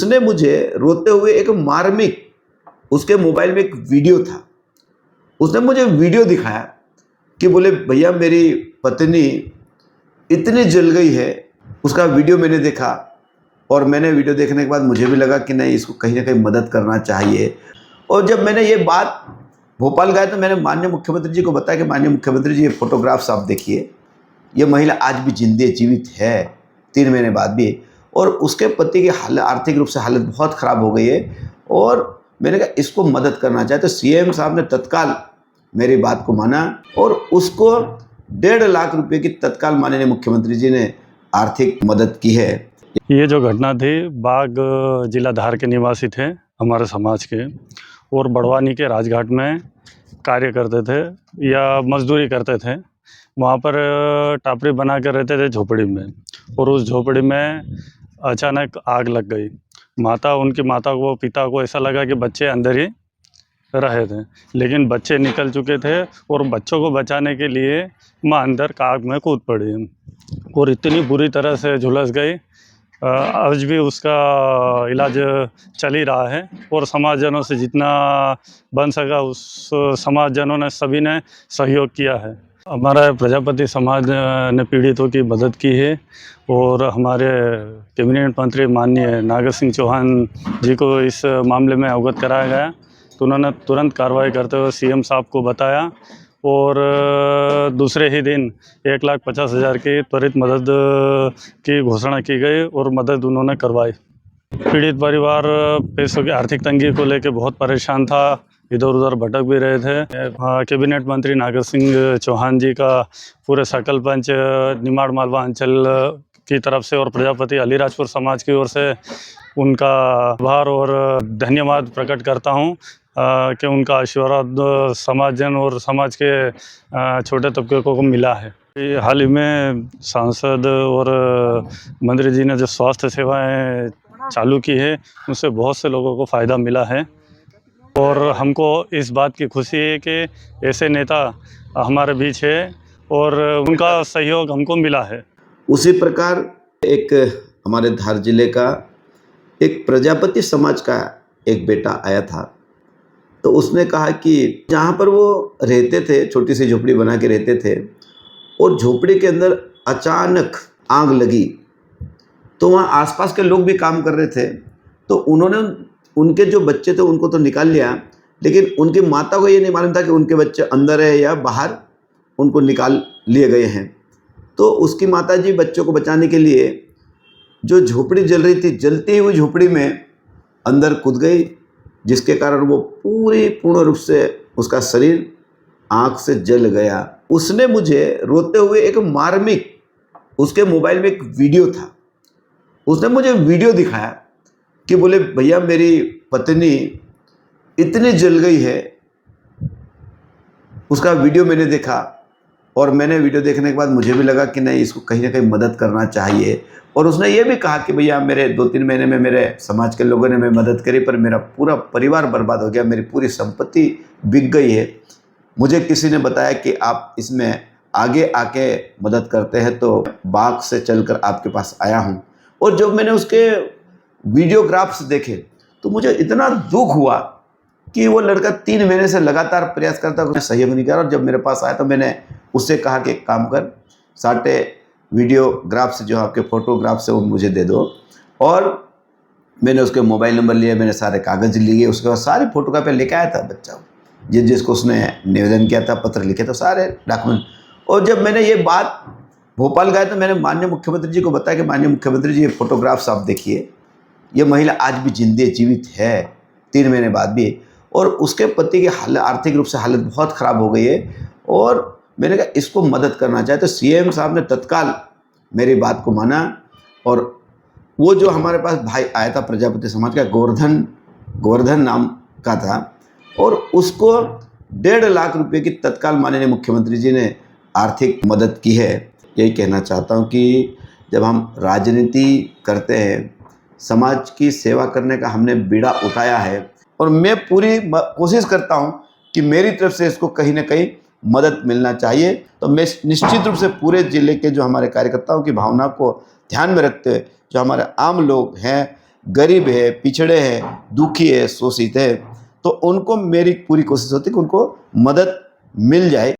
उसने मुझे रोते हुए एक मार्मिक, उसके मोबाइल में एक वीडियो था, उसने मुझे वीडियो दिखाया कि बोले भैया मेरी पत्नी इतनी जल गई है। उसका वीडियो मैंने देखा और मैंने वीडियो देखने के बाद मुझे भी लगा कि नहीं, इसको कहीं ना कहीं मदद करना चाहिए। और जब मैंने ये बात भोपाल गया तो मैंने माननीय मुख्यमंत्री जी को बताया कि माननीय मुख्यमंत्री जी ये फोटोग्राफ्स आप देखिए, ये महिला आज भी जिंदे जीवित है 3 महीने बाद भी, और उसके पति की हालत, आर्थिक रूप से हालत बहुत ख़राब हो गई है। और मैंने कहा इसको मदद करना चाहिए। तो सीएम साहब ने तत्काल मेरी बात को माना और उसको 1.5 लाख रुपए की तत्काल माननीय मुख्यमंत्री जी ने आर्थिक मदद की है। ये जो घटना थी, बाग जिला धार के निवासी थे हमारे समाज के, और बड़वानी के राजघाट में कार्य करते थे या मजदूरी करते थे। वहाँ पर टापरी बना कर रहते थे झोपड़ी में, और उस झोपड़ी में अचानक आग लग गई। उनकी माता को, पिता को ऐसा लगा कि बच्चे अंदर ही रहे थे, लेकिन बच्चे निकल चुके थे और बच्चों को बचाने के लिए माँ अंदर आग में कूद पड़ी और इतनी बुरी तरह से झुलस गई। आज भी उसका इलाज चल ही रहा है और समाजजनों से जितना बन सका उस समाजजनों ने, सभी ने सहयोग किया है। हमारा प्रजापति समाज ने पीड़ितों की मदद की है और हमारे कैबिनेट मंत्री माननीय नागर सिंह चौहान जी को इस मामले में अवगत कराया गया, तो उन्होंने तुरंत कार्रवाई करते हुए सीएम साहब को बताया और दूसरे ही दिन 1,50,000 की त्वरित मदद की घोषणा की गई और मदद उन्होंने करवाई। पीड़ित परिवार पैसों की आर्थिक तंगी को लेकर बहुत परेशान था, इधर उधर भटक भी रहे थे। कैबिनेट मंत्री नागर सिंह चौहान जी का पूरे सकल पंच निमाड़ मालवा अंचल की तरफ से और प्रजापति अलीराजपुर समाज की ओर से उनका आभार और धन्यवाद प्रकट करता हूं कि उनका आशीर्वाद समाजजन और समाज के छोटे तबके को मिला है। हाल ही में सांसद और मंत्री जी ने जो स्वास्थ्य सेवाएं चालू की है, उससे बहुत से लोगों को फ़ायदा मिला है और हमको इस बात की खुशी है कि ऐसे नेता हमारे बीच है और उनका सहयोग हमको मिला है। उसी प्रकार एक हमारे धार जिले का एक प्रजापति समाज का एक बेटा आया था, तो उसने कहा कि जहाँ पर वो रहते थे, छोटी सी झोपड़ी बना के रहते थे, और झोपड़ी के अंदर अचानक आग लगी। तो वहाँ आसपास के लोग भी काम कर रहे थे, तो उन्होंने उनके जो बच्चे थे उनको तो निकाल लिया, लेकिन उनकी माता को ये नहीं मालूम था कि उनके बच्चे अंदर है या बाहर उनको निकाल लिए गए हैं। तो उसकी माता जी बच्चों को बचाने के लिए जो झोपड़ी जल रही थी, जलती हुई झोपड़ी में अंदर कूद गई, जिसके कारण वो पूर्ण रूप से उसका शरीर आग से जल गया। उसने मुझे रोते हुए एक मार्मिक, उसके मोबाइल में एक वीडियो था, उसने मुझे वीडियो दिखाया कि बोले भैया मेरी पत्नी इतनी जल गई है। उसका वीडियो मैंने देखा और मैंने वीडियो देखने के बाद मुझे भी लगा कि नहीं, इसको कहीं ना कहीं मदद करना चाहिए। और उसने ये भी कहा कि भैया मेरे 2-3 महीने में मेरे समाज के लोगों ने मैं मदद करी, पर मेरा पूरा परिवार बर्बाद हो गया, मेरी पूरी संपत्ति बिक गई है। मुझे किसी ने बताया कि आप इसमें आगे आके मदद करते हैं, तो बाग से चलकर आपके पास आया हूँ। और जब मैंने उसके वीडियोग्राफ्स देखे तो मुझे इतना दुख हुआ कि वो लड़का 3 महीने से लगातार प्रयास करता, उसने सहयोग नहीं किया। और जब मेरे पास आया तो मैंने उससे कहा कि एक काम कर, सारे वीडियोग्राफ्स जो आपके फोटोग्राफ्स है वो मुझे दे दो। और मैंने उसके मोबाइल नंबर लिए, मैंने सारे कागज़ लिए, उसके बाद सारी फोटोकॉपी लेके आया था बच्चा, जिसको उसने निवेदन किया था, पत्र लिखे तो सारे डॉक्यूमेंट। और जब मैंने ये बात भोपाल गया तो मैंने माननीय मुख्यमंत्री जी को बताया कि माननीय मुख्यमंत्री जी ये फोटोग्राफ्स आप देखिए, ये महिला आज भी जिंदे जीवित है 3 महीने बाद भी, और उसके पति की हालत, आर्थिक रूप से हालत बहुत ख़राब हो गई है। और मैंने कहा इसको मदद करना चाहिए। तो सीएम साहब ने तत्काल मेरी बात को माना और वो जो हमारे पास भाई आया था प्रजापति समाज का, गोवर्धन नाम का था, और उसको 1.5 लाख रुपए की तत्काल माननीय मुख्यमंत्री जी ने आर्थिक मदद की है। यही कहना चाहता हूँ कि जब हम राजनीति करते हैं, समाज की सेवा करने का हमने बीड़ा उठाया है, और मैं पूरी कोशिश करता हूँ कि मेरी तरफ से इसको कहीं ना कहीं मदद मिलना चाहिए। तो मैं निश्चित रूप से पूरे ज़िले के जो हमारे कार्यकर्ताओं की भावना को ध्यान में रखते हुए, जो हमारे आम लोग हैं गरीब है, पिछड़े हैं, दुखी है, शोषित है, तो उनको मेरी पूरी कोशिश होती है कि उनको मदद मिल जाए।